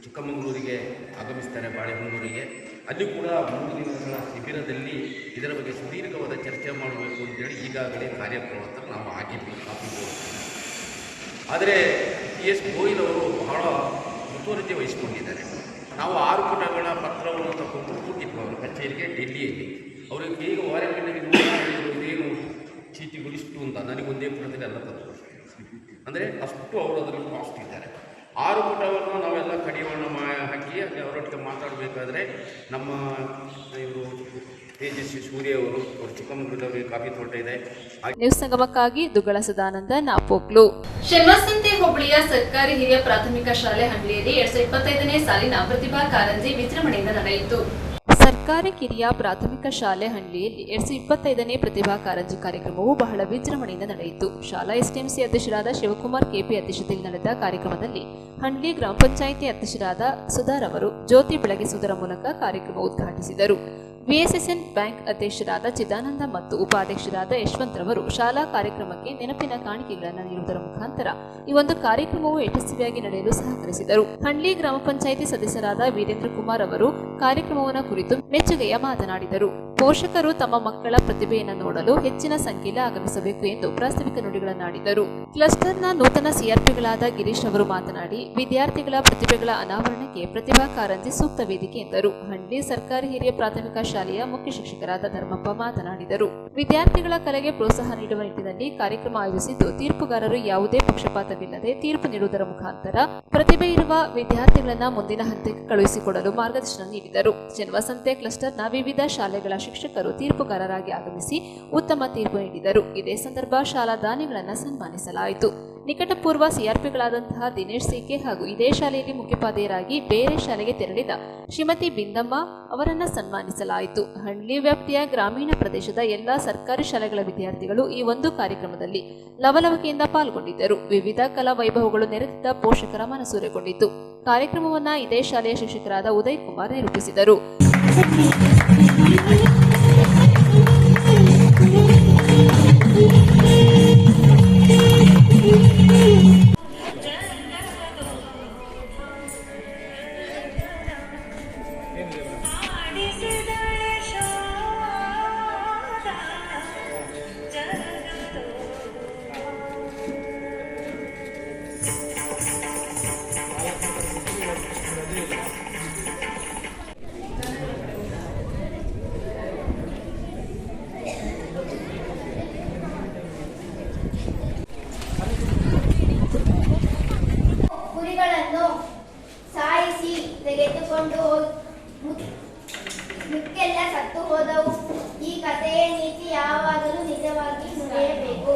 ಚಿಕ್ಕಮಗಳೂರಿಗೆ ಆಗಮಿಸ್ತಾರೆ, ಬಾಳೆಹೊನ್ನೂರಿಗೆ. ಅಲ್ಲಿ ಕೂಡ 3 ದಿನಗಳ ಶಿಬಿರದಲ್ಲಿ ಇದರ ಬಗ್ಗೆ ಸುದೀರ್ಘವಾದ ಚರ್ಚೆ ಮಾಡಬೇಕು ಅಂತೇಳಿ ಈಗಾಗಲೇ ಕಾರ್ಯಪ್ರವೃತ್ತರು ನಾವು ಆಗಿದ್ವಿ ಕಾಫಿ ಬೋರ್ಡ್. ಆದರೆ PS ಗೋಯಲ್ ಅವರು ಬಹಳ ಮುತುವರ್ಜಿ ವಹಿಸಿಕೊಂಡಿದ್ದಾರೆ. ನಾವು 6 ಪುಟಗಳ ಪತ್ರವನ್ನು ತಗೊಂಡು ಕೂತಿದ್ವು ಅವರ ಕಚೇರಿಗೆ ಡೆಲ್ಲಿಯಲ್ಲಿ. ಅವರಿಗೆ ಈಗ ವಾರಗಳಲ್ಲಿ ಇದೇನು ಚೀಟಿಗಳಿಷ್ಟು ಅಂತ ನನಗೊಂದೇ ಪುಟದಲ್ಲಿ ಎಲ್ಲ ತಂದು, ಅಂದರೆ ಅಷ್ಟು ಅವರು ಅದರಲ್ಲಿ ಕಾಸ್ಟ್ ಇದ್ದಾರೆ. 6 ಪುಟವನ್ನು ನಾವೆಲ್ಲ ಕಡಿವಾಣ ಹಾಕಿ ಅಲ್ಲಿ ಅವರೊಟ್ಟಿಗೆ ಮಾತಾಡಬೇಕಾದ್ರೆ ನಮ್ಮ ಇವರು ತೇಜಸ್ವಿ ಸೂರ್ಯ ಅವರು ಚಿಕ್ಕಮಗಳೂರಲ್ಲಿ ಕಾಫಿ ತೋಟ ಇದೆ. ನ್ಯೂಸ್ ಸಂಗಮಕ್ಕಾಗಿ ದುಗ್ಗಳ ಸದಾನಂದ ನಾಪೋಕ್ಲು. ಶೆಮ್ಮಸಂತೆ ಹೋಬಳಿಯ ಸರ್ಕಾರಿ ಹಿರಿಯ ಪ್ರಾಥಮಿಕ ಶಾಲೆ ಹಂಡ್ಲಿಯಲ್ಲಿ 2025ನೇ ಸಾಲಿನ ಪ್ರತಿಭಾ ಕಾರಂಜಿ ವಿಜೃಂಭಣೆಯಿಂದ ನಡೆಯಿತು. ಸರ್ಕಾರಿ ಕಿರಿಯ ಪ್ರಾಥಮಿಕ ಶಾಲೆ ಹಂಡ್ಲಿಯಲ್ಲಿ 2025ನೇ ಪ್ರತಿಭಾ ಕಾರಂಜಿ ಕಾರ್ಯಕ್ರಮವು ಬಹಳ ವಿಜೃಂಭಣೆಯಿಂದ ನಡೆಯಿತು. ಶಾಲಾ ಎಸ್ಟಿಎಂಸಿ ಅಧ್ಯಕ್ಷರಾದ ಶಿವಕುಮಾರ್ ಕೆಪಿ ಅಧ್ಯಕ್ಷತೆಯಲ್ಲಿ ನಡೆದ ಕಾರ್ಯಕ್ರಮದಲ್ಲಿ ಹಂಡ್ಲಿ ಗ್ರಾಮ ಪಂಚಾಯಿತಿ ಅಧ್ಯಕ್ಷರಾದ ಸುಧಾರ್ ಅವರು ಜ್ಯೋತಿ ಬೆಳಗಿಸುವುದರ ಮೂಲಕ ಕಾರ್ಯಕ್ರಮ ಉದ್ಘಾಟಿಸಿದರು. ವಿಎಸ್ಎಸ್ಎನ್ ಬ್ಯಾಂಕ್ ಅಧ್ಯಕ್ಷರಾದ ಚಿದಾನಂದ ಮತ್ತು ಉಪಾಧ್ಯಕ್ಷರಾದ ಯಶವಂತ್ ರವರು ಶಾಲಾ ಕಾರ್ಯಕ್ರಮಕ್ಕೆ ನೆನಪಿನ ಕಾಣಿಕೆಗಳನ್ನು ನೀಡುವುದರ ಮುಖಾಂತರ ಈ ಒಂದು ಕಾರ್ಯಕ್ರಮವು ಯಶಸ್ವಿಯಾಗಿ ನಡೆಯಲು ಸಹಕರಿಸಿದರು. ಹಂಡ್ಲಿ ಗ್ರಾಮ ಪಂಚಾಯಿತಿ ಸದಸ್ಯರಾದ ವೀರೇಂದ್ರ ಕುಮಾರ್ ಅವರು ಕಾರ್ಯಕ್ರಮವನ್ನು ಕುರಿತು ಮೆಚ್ಚುಗೆಯ ಮಾತನಾಡಿದರು. ಪೋಷಕರು ತಮ್ಮ ಮಕ್ಕಳ ಪ್ರತಿಭೆಯನ್ನು ನೋಡಲು ಹೆಚ್ಚಿನ ಸಂಖ್ಯೆಯಲ್ಲಿ ಆಗಮಿಸಬೇಕು ಎಂದು ಪ್ರಾಸ್ತಾವಿಕ ನುಡಿಗಳನ್ನಾಡಿದರು. ಕ್ಲಸ್ಟರ್ನ ನೂತನ ಸಿಆರ್ಪಿಗಳಾದ ಗಿರೀಶ್ ಅವರು ಮಾತನಾಡಿ, ವಿದ್ಯಾರ್ಥಿಗಳ ಪ್ರತಿಭೆಗಳ ಅನಾವರಣಕ್ಕೆ ಪ್ರತಿಭಾ ಕಾರಂಜಿ ಸೂಕ್ತ ವೇದಿಕೆ ಎಂದರು. ಹಂಡ್ಲಿ ಸರ್ಕಾರಿ ಹಿರಿಯ ಪ್ರಾಥಮಿಕ ಶಾಲೆಯ ಮುಖ್ಯ ಶಿಕ್ಷಕರಾದ ಧರ್ಮಪ್ಪ ಮಾತನಾಡಿದರು. ವಿದ್ಯಾರ್ಥಿಗಳ ಕಲೆಗೆ ಪ್ರೋತ್ಸಾಹ ನೀಡುವ ನಿಟ್ಟಿನಲ್ಲಿ ಕಾರ್ಯಕ್ರಮ ಆಯೋಜಿಸಿದ್ದು, ತೀರ್ಪುಗಾರರು ಯಾವುದೇ ಪಕ್ಷಪಾತವಿಲ್ಲದೆ ತೀರ್ಪು ನೀಡುವುದರ ಮುಖಾಂತರ ಪ್ರತಿಭೆ ಇರುವ ವಿದ್ಯಾರ್ಥಿಗಳನ್ನು ಮುಂದಿನ ಹಂತಕ್ಕೆ ಕಳುಹಿಸಿಕೊಡಲು ಮಾರ್ಗದರ್ಶನ ನೀಡಿದರು. ಶೆನ್ವಸಂತೆ ಕ್ಲಸ್ಟರ್ನ ವಿವಿಧ ಶಾಲೆಗಳ ಶಿಕ್ಷಕರು ತೀರ್ಪುಗಾರರಾಗಿ ಆಗಮಿಸಿ ಉತ್ತಮ ತೀರ್ಪು ನೀಡಿದರು. ಇದೇ ಸಂದರ್ಭ ಶಾಲಾ ದಾನಿಗಳನ್ನು ಸನ್ಮಾನಿಸಲಾಯಿತು. ನಿಕಟಪೂರ್ವ ಸಿಆರ್ಪಿಗಳಾದಂತಹ ದಿನೇಶ್ ಸಿಕೆ ಹಾಗೂ ಇದೇ ಶಾಲೆಯಲ್ಲಿ ಮುಖ್ಯೋಪಾಧ್ಯಾಯರಾಗಿ ಬೇರೆ ಶಾಲೆಗೆ ತೆರಳಿದ ಶ್ರೀಮತಿ ಬಿಂದಮ್ಮ ಅವರನ್ನು ಸನ್ಮಾನಿಸಲಾಯಿತು. ಹಳ್ಳಿ ವ್ಯಾಪ್ತಿಯ ಗ್ರಾಮೀಣ ಪ್ರದೇಶದ ಎಲ್ಲಾ ಸರ್ಕಾರಿ ಶಾಲೆಗಳ ವಿದ್ಯಾರ್ಥಿಗಳು ಈ ಒಂದು ಕಾರ್ಯಕ್ರಮದಲ್ಲಿ ಲವಲವಿಕೆಯಿಂದ ಪಾಲ್ಗೊಂಡಿದ್ದರು. ವಿವಿಧ ಕಲಾ ವೈಭವಗಳು ನೆರೆದಿದ್ದ ಪೋಷಕರ ಮನಸೂರೆಗೊಂಡಿತು. ಕಾರ್ಯಕ್ರಮವನ್ನು ಇದೇ ಶಾಲೆಯ ಶಿಕ್ಷಕರಾದ ಉದಯ್ ಕುಮಾರ್ ನಿರೂಪಿಸಿದರು. ಕುರಿಗಳನ್ನು ಸಾಯಿಸಿ ತೆಗೆದುಕೊಂಡು ಮಿಕ್ಕೆಲ್ಲ ಸತ್ತು ಹೋದವು. ಈ ಕಥೆಯ ನೀತಿ ಯಾವಾಗಲೂ ನಿಜವಾಗಿ ನುಡಿಯಬೇಕು.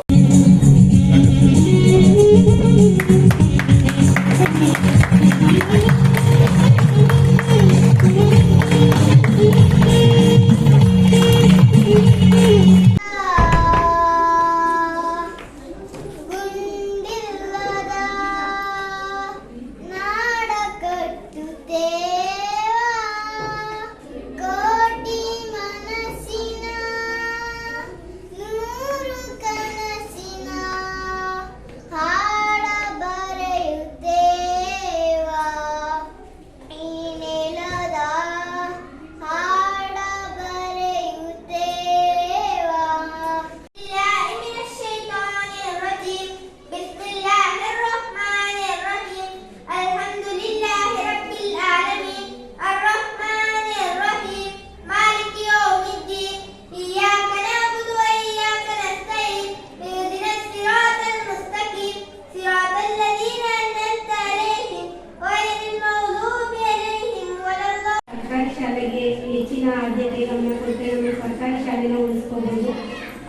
ಹೆಚ್ಚಿನ ಆದ್ಯತೆ ಗಮನ ಕೊಟ್ಟರೆ ನಮ್ಮ ಸರ್ಕಾರಿ ಶಾಲೆನ ಉಳಿಸ್ಕೋಬಹುದು.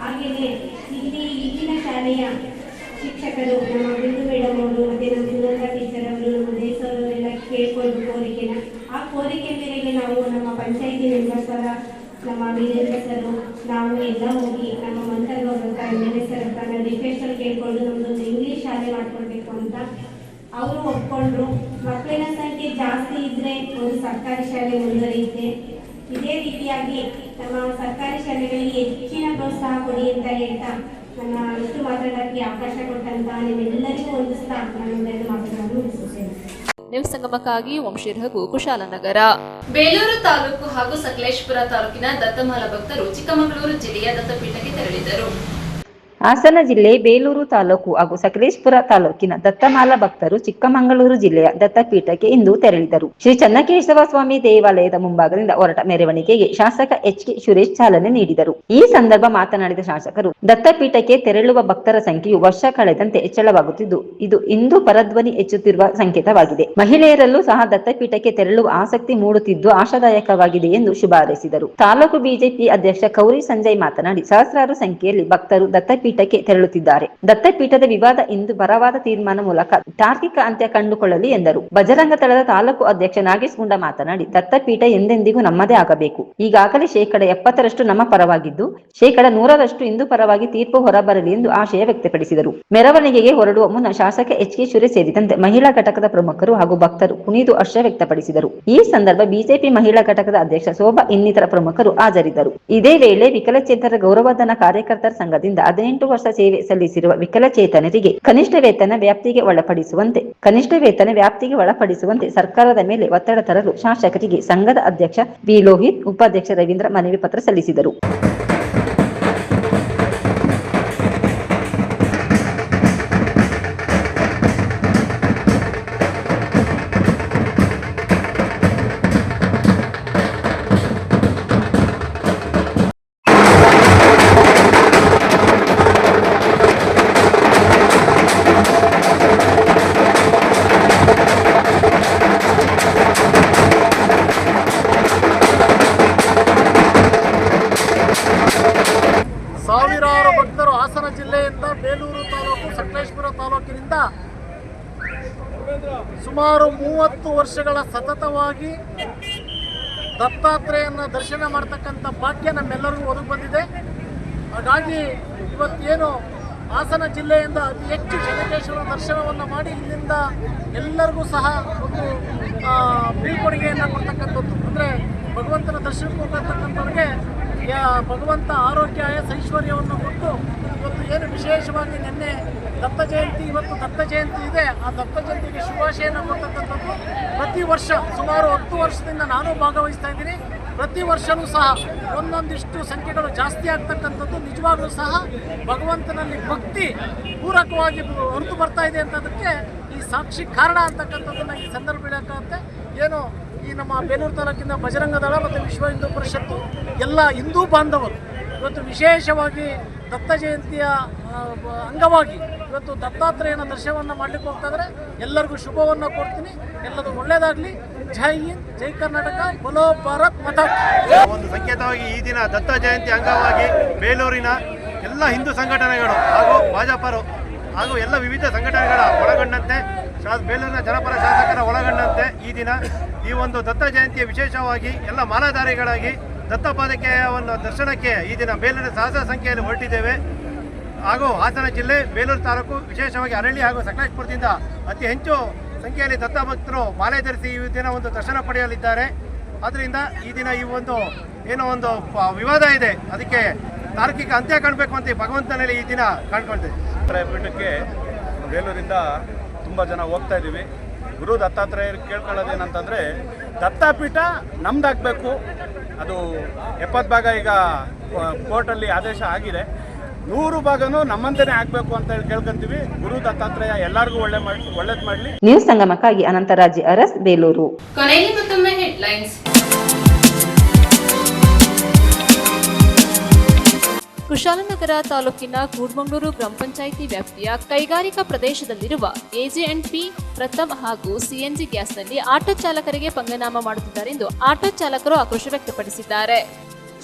ಹಾಗೆಯೇ ಇಲ್ಲಿನ ಶಾಲೆಯ ಶಿಕ್ಷಕರು ನಮ್ಮ ಬಿಂದು ಮೇಡಮ್ ಅವರು ಮತ್ತು ನಮ್ಮ ಸುನಂದ ಟೀಚರ್ ಅವರು ನಮ್ಮ ದೇಶವರು ಎಲ್ಲ ಕೇಳ್ಕೊಂಡು ಕೋರಿಕೆನ ಆ ಕೋರಿಕೆ ಮೇರೆಗೆ ನಾವು ನಮ್ಮ ಪಂಚಾಯಿತಿ ಮೆಂಬರ್ಸರ ನಮ್ಮ ವೀರೇಂದ್ರ ಸರ್ ನಾವು ಎಲ್ಲ ಹೋಗಿ ನಮ್ಮ ಮಂತ್ರಿಗಳ ಹತ್ರ MLA ಸರ್ ಹತ್ರ ನಾವು ರಿಕ್ವೆಸ್ಟಲ್ಲಿ ಕೇಳ್ಕೊಂಡು ನಮ್ಮದೊಂದು ಇಂಗ್ಲೀಷ್ ಶಾಲೆ ಮಾಡ್ಕೊಳ್ಬೇಕು ಅಂತ ಅವರು ಒಪ್ಕೊಂಡ್ರು. ಮಕ್ಕಳಿನ ಸಂಖ್ಯೆ ಜಾಸ್ತಿ ಇದ್ದರೆ ಒಂದು ಸರ್ಕಾರಿ ಶಾಲೆ ಮುಂದುವರಿಯುತ್ತೆ. ಇದೇ ರೀತಿಯಾಗಿ ನಮ್ಮ ಸರ್ಕಾರಿ ಶಾಲೆಗಳಿಗೆ ಹೆಚ್ಚಿನ ಪ್ರೋತ್ಸಾಹ ಕೊಡಿ ಅಂತ ಹೇಳ್ತಾ ನನ್ನ ಇಷ್ಟು ಮಾತಾಡೋಕ್ಕೆ ಅವಕಾಶ ಕೊಟ್ಟಂತ ನಿಮ್ಮೆಲ್ಲರಿಗೂ ಹೊಂದಿಸ್ತಾ ನನ್ನೆರಡು ಮಾತುಗಳನ್ನು ಮುಗಿಸುತ್ತೇನೆ. ನ್ಯೂಸ್ ಸಂಗಮಕ್ಕಾಗಿ ವಂಶೀರ್ ಹಾಗೂ ಕುಶಾಲನಗರ. ಬೇಲೂರು ತಾಲೂಕು ಹಾಗೂ ಸಕಲೇಶಪುರ ತಾಲೂಕಿನ ದತ್ತಮಾಲ ಭಕ್ತರು ಚಿಕ್ಕಮಗಳೂರು ಜಿಲ್ಲೆಯ ದತ್ತಪೀಠಕ್ಕೆ ತೆರಳಿದರು. ಹಾಸನ ಜಿಲ್ಲೆ ಬೇಲೂರು ತಾಲೂಕು ಹಾಗೂ ಸಕಲೇಶಪುರ ತಾಲೂಕಿನ ದತ್ತಮಾಲ ಭಕ್ತರು ಚಿಕ್ಕಮಗಳೂರು ಜಿಲ್ಲೆಯ ದತ್ತಪೀಠಕ್ಕೆ ಇಂದು ತೆರಳಿದರು. ಶ್ರೀ ಚನ್ನಕೇಶವ ಸ್ವಾಮಿ ದೇವಾಲಯದ ಮುಂಭಾಗದಿಂದ ಹೊರಟ ಮೆರವಣಿಗೆಗೆ ಶಾಸಕ HK ಸುರೇಶ್ ಚಾಲನೆ ನೀಡಿದರು. ಈ ಸಂದರ್ಭ ಮಾತನಾಡಿದ ಶಾಸಕರು, ದತ್ತಪೀಠಕ್ಕೆ ತೆರಳುವ ಭಕ್ತರ ಸಂಖ್ಯೆಯು ವರ್ಷ ಕಳೆದಂತೆ ಹೆಚ್ಚಳವಾಗುತ್ತಿದ್ದು ಇದು ಇಂದು ಪರಧ್ವನಿ ಹೆಚ್ಚುತ್ತಿರುವ ಸಂಕೇತವಾಗಿದೆ. ಮಹಿಳೆಯರಲ್ಲೂ ಸಹ ದತ್ತಪೀಠಕ್ಕೆ ತೆರಳುವ ಆಸಕ್ತಿ ಮೂಡುತ್ತಿದ್ದು ಆಶಾದಾಯಕವಾಗಿದೆ ಎಂದು ಶುಭ ಹಾರೈಸಿದರು. ತಾಲೂಕು ಬಿಜೆಪಿ ಅಧ್ಯಕ್ಷ ಕೌರಿ ಸಂಜಯ್ ಮಾತನಾಡಿ, ಸಹಸ್ರಾರು ಸಂಖ್ಯೆಯಲ್ಲಿ ಭಕ್ತರು ದತ್ತಪೀಠಕ್ಕೆ ತೆರಳುತ್ತಿದ್ದಾರೆ. ದತ್ತಪೀಠದ ವಿವಾದ ಇಂದು ಬರವಾದ ತೀರ್ಮಾನ ಮೂಲಕ ತಾರ್ಕಿಕ ಅಂತ್ಯ ಕಂಡುಕೊಳ್ಳಲಿ ಎಂದರು. ಬಜರಂಗ ದಳದ ತಾಲೂಕು ಅಧ್ಯಕ್ಷ ನಾಗೇಶ್ ಗುಂಡ ಮಾತನಾಡಿ, ದತ್ತಪೀಠ ಎಂದೆಂದಿಗೂ ನಮ್ಮದೇ ಆಗಬೇಕು. ಈಗಾಗಲೇ 70% ನಮ್ಮ ಪರವಾಗಿದ್ದು 100% ಹಿಂದೂ ಪರವಾಗಿ ತೀರ್ಪು ಹೊರಬರಲಿ ಎಂದು ಆಶಯ ವ್ಯಕ್ತಪಡಿಸಿದರು. ಮೆರವಣಿಗೆಗೆ ಹೊರಡುವ ಮುನ್ನ ಶಾಸಕ HK ಸುರೇಶ್ ಸೇರಿದಂತೆ ಮಹಿಳಾ ಘಟಕದ ಪ್ರಮುಖರು ಹಾಗೂ ಭಕ್ತರು ಕುಣಿದು ಹರ್ಷ ವ್ಯಕ್ತಪಡಿಸಿದರು. ಈ ಸಂದರ್ಭ ಬಿಜೆಪಿ ಮಹಿಳಾ ಘಟಕದ ಅಧ್ಯಕ್ಷ ಶೋಭಾ ಇನ್ನಿತರ ಪ್ರಮುಖರು ಹಾಜರಿದ್ದರು. ಇದೇ ವೇಳೆ ವಿಕಲಚೇತನರ ಗೌರವಧನ ಕಾರ್ಯಕರ್ತರ ಸಂಘದಿಂದ 18 ವರ್ಷ ಸೇವೆ ಸಲ್ಲಿಸಿರುವ ವಿಕಲಚೇತನರಿಗೆ ಕನಿಷ್ಠ ವೇತನ ವ್ಯಾಪ್ತಿಗೆ ಒಳಪಡಿಸುವಂತೆ ಸರ್ಕಾರದ ಮೇಲೆ ಒತ್ತಡ ತರಲು ಶಾಸಕರಿಗೆ ಸಂಘದ ಅಧ್ಯಕ್ಷ ವಿ ಲೋಹಿತ್, ಉಪಾಧ್ಯಕ್ಷ ರವೀಂದ್ರ ಮನವಿ ಪತ್ರ ಸಲ್ಲಿಸಿದರು. ವರ್ಷದಿಂದ ಸುಮಾರು 30 ವರ್ಷಗಳ ಸತತವಾಗಿ ದತ್ತಾತ್ರೇಯನ ದರ್ಶನ ಮಾಡ್ತಕ್ಕಂಥ ಭಾಗ್ಯ ನಮ್ಮೆಲ್ಲರಿಗೂ ಒದಗಿ ಬಂದಿದೆ. ಹಾಗಾಗಿ ಇವತ್ತೇನು ಹಾಸನ ಜಿಲ್ಲೆಯಿಂದ ಅತಿ ಹೆಚ್ಚು ಚೆನ್ನಕೇಶ್ವರ ದರ್ಶನವನ್ನು ಮಾಡಿ ಇಲ್ಲಿಂದ ಎಲ್ಲರಿಗೂ ಸಹ ಒಂದು ಬೀಳ್ಕೊಡುಗೆಯನ್ನು ಕೊಡ್ತಕ್ಕಂಥದ್ದು. ಅಂದರೆ ಭಗವಂತನ ದರ್ಶನಕ್ಕೆ ಹೋಗತಕ್ಕಂಥವ್ರಿಗೆ ಭಗವಂತ ಆರೋಗ್ಯ ಐಶ್ವರ್ಯವನ್ನು ಕೊಟ್ಟು ಇವತ್ತು ಏನು ವಿಶೇಷವಾಗಿ ನಿನ್ನೆ ದತ್ತ ಜಯಂತಿ, ಇವತ್ತು ದತ್ತ ಜಯಂತಿ ಇದೆ, ಆ ದತ್ತ ಜಯಂತಿಗೆ ಶುಭಾಶಯನ ಕೊಡ್ತಕ್ಕಂಥದ್ದು ಪ್ರತಿ ವರ್ಷ ಸುಮಾರು 10 ವರ್ಷದಿಂದ ನಾನು ಭಾಗವಹಿಸ್ತಾ ಇದ್ದೀನಿ. ಪ್ರತಿ ವರ್ಷವೂ ಸಹ ಒಂದೊಂದಿಷ್ಟು ಸಂಖ್ಯೆಗಳು ಜಾಸ್ತಿ ಆಗ್ತಕ್ಕಂಥದ್ದು ನಿಜವಾಗ್ಲೂ ಸಹ ಭಗವಂತನಲ್ಲಿ ಭಕ್ತಿ ಪೂರಕವಾಗಿ ಹೊರತು ಬರ್ತಾ ಇದೆ ಅಂತದಕ್ಕೆ ಈ ಸಾಕ್ಷಿ ಕಾರಣ ಅಂತಕ್ಕಂಥದ್ದನ್ನು ಈ ಸಂದರ್ಭ ಹೇಳೋಕ್ಕಾಗುತ್ತೆ. ಏನು ಈ ನಮ್ಮ ಬೇಲೂರು ತಾಲೂಕಿನ ಬಜರಂಗ ದಳ ಮತ್ತು ವಿಶ್ವ ಹಿಂದೂ ಪರಿಷತ್ತು ಎಲ್ಲ ಹಿಂದೂ ಬಾಂಧವರು ಇವತ್ತು ವಿಶೇಷವಾಗಿ ದತ್ತ ಜಯಂತಿಯ ಅಂಗವಾಗಿ ಇವತ್ತು ದತ್ತಾತ್ರೇಯನ ದರ್ಶನವನ್ನು ಮಾಡಲಿಕ್ಕೆ ಹೋಗ್ತಾ ಇದ್ದಾರೆ. ಎಲ್ಲರಿಗೂ ಶುಭವನ್ನು ಕೊಡ್ತೀನಿ. ಎಲ್ಲರೂ ಒಳ್ಳೆಯದಾಗಲಿ. ಜೈ ಹಿಂದ್, ಜೈ ಕರ್ನಾಟಕ, ಬೋಲೋ ಭಾರತ್ ಮಾತಾ ಕಿ. ಒಂದು ಸಂಕೇತವಾಗಿ ಈ ದಿನ ದತ್ತ ಜಯಂತಿ ಅಂಗವಾಗಿ ಬೇಲೂರಿನ ಎಲ್ಲ ಹಿಂದೂ ಸಂಘಟನೆಗಳು ಹಾಗೂ ಭಾಜಪರು ಹಾಗೂ ಎಲ್ಲ ವಿವಿಧ ಸಂಘಟನೆಗಳ ಒಳಗೊಂಡಂತೆ ಬೇಲೂರಿನ ಜನಪರ ಶಾಸಕರ ಒಳಗೊಂಡಂತೆ ಈ ದಿನ ಈ ಒಂದು ದತ್ತ ಜಯಂತಿಯ ವಿಶೇಷವಾಗಿ ಎಲ್ಲ ಮಾಲಾಧಾರಿಗಳಾಗಿ ದತ್ತಪಾದಕೆಯನ್ನು ದರ್ಶನಕ್ಕೆ ಈ ದಿನ ಬೇಲೂರಿನ ಸಹಸ್ರ ಸಂಖ್ಯೆಯಲ್ಲಿ ಹೊರಟಿದ್ದೇವೆ. ಹಾಗೂ ಹಾಸನ ಜಿಲ್ಲೆ ಬೇಲೂರು ತಾಲೂಕು ವಿಶೇಷವಾಗಿ ಅರಳಿ ಹಾಗೂ ಸಕಲೇಶಪುರದಿಂದ ಅತಿ ಹೆಚ್ಚು ಸಂಖ್ಯೆಯಲ್ಲಿ ದತ್ತ ಭಕ್ತರು ಮಾಲೆ ಧರಿಸಿ ಈ ದಿನ ಒಂದು ದರ್ಶನ ಪಡೆಯಲಿದ್ದಾರೆ. ಆದ್ದರಿಂದ ಈ ದಿನ ಈ ಒಂದು ಏನೋ ಒಂದು ವಿವಾದ ಇದೆ, ಅದಕ್ಕೆ ತಾರ್ಕಿಕ ಅಂತ್ಯ ಕಾಣಬೇಕು ಅಂತ ಭಗವಂತನಲ್ಲಿ ಈ ದಿನ ಕಾಣ್ಕೊಳ್ತೇವೆ. ಪೀಠಕ್ಕೆ ಬೇಲೂರಿಂದ ತುಂಬ ಜನ ಹೋಗ್ತಾ ಇದ್ದೀವಿ. ಗುರು ದತ್ತಾತ್ರೇಯರು ಕೇಳ್ಕೊಳ್ಳೋದೇನಂತಂದರೆ ದತ್ತಾಪೀಠ ನಮ್ದಾಗಬೇಕು. ಅದು 70 ಭಾಗ ಈಗ ಕೋರ್ಟಲ್ಲಿ ಆದೇಶ ಆಗಿದೆ. 100 ಭಾಗನೂ ನಮ್ಮಂತೆಯೇ ಆಗಬೇಕು ಅಂತ ಹೇಳಿ ಕೇಳ್ಕೊಂತೀವಿ. ಗುರು ದತ್ತಾತ್ರೇಯ ಎಲ್ಲರಿಗೂ ಒಳ್ಳೇದು ಮಾಡಲಿ. ನ್ಯೂಸ್ ಸಂಗಮಕ್ಕಾಗಿ ಅನಂತರಾಜ್ ಅರಸ್, ಬೇಲೂರು. ಕೊನೆಯಲ್ಲಿ ಮತ್ತೊಮ್ಮೆ ಹೆಡ್ಲೈನ್ಸ್. ಕುಶಾಲನಗರ ತಾಲೂಕಿನ ಕೂಡ್ಮಂಗ್ಳೂರು ಗ್ರಾಮ ಪಂಚಾಯಿತಿ ವ್ಯಾಪ್ತಿಯ ಕೈಗಾರಿಕಾ ಪ್ರದೇಶದಲ್ಲಿರುವ ಎಜೆಎಂಡ್ಪಿ ಪ್ರಥಮ್ ಹಾಗೂ ಸಿಎನ್ಜಿ ಗ್ಯಾಸ್ನಲ್ಲಿ ಆಟೋ ಚಾಲಕರಿಗೆ ಪಂಗನಾಮ ಮಾಡುತ್ತಿದ್ದಾರೆಂದು ಆಟೋ ಚಾಲಕರು ಆಕ್ರೋಶ ವ್ಯಕ್ತಪಡಿಸಿದ್ದಾರೆ.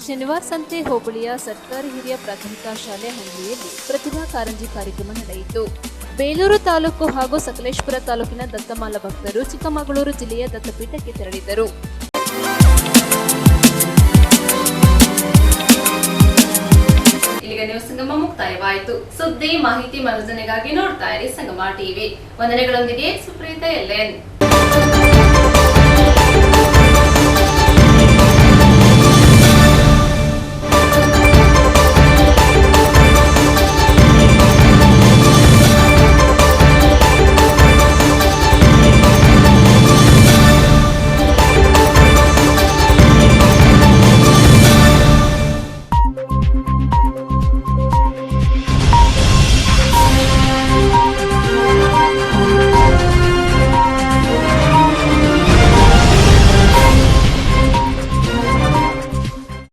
ಶನಿವಾರ ಸಂತೆ ಹೋಬಳಿಯ ಸರ್ಕಾರಿ ಹಿರಿಯ ಪ್ರಾಥಮಿಕ ಶಾಲೆ ಹಳ್ಳಿಯಲ್ಲಿ ಪ್ರತಿಭಾ ಕಾರಂಜಿ ಕಾರ್ಯಕ್ರಮ ನಡೆಯಿತು. ಬೇಲೂರು ತಾಲೂಕು ಹಾಗೂ ಸಕಲೇಶಪುರ ತಾಲೂಕಿನ ದತ್ತಮಾಲ ಭಕ್ತರು ಚಿಕ್ಕಮಗಳೂರು ಜಿಲ್ಲೆಯ ದತ್ತಪೀಠಕ್ಕೆ ತೆರಳಿದರು. ಇಲ್ಲಿಗೆ ನ್ಯೂಸ್ ಸಂಗಮ ಮುಕ್ತಾಯವಾಯಿತು. ಸುದ್ದಿ ಮಾಹಿತಿ ಮನೋರಂಜನೆಗಾಗಿ ನೋಡ್ತಾ ಇರಿ ಸಂಗಮ ಟಿವಿ. ವಂದನೆಗಳೊಂದಿಗೆ ಸುಪ್ರೀತಾ ಎಲ್ಎನ್.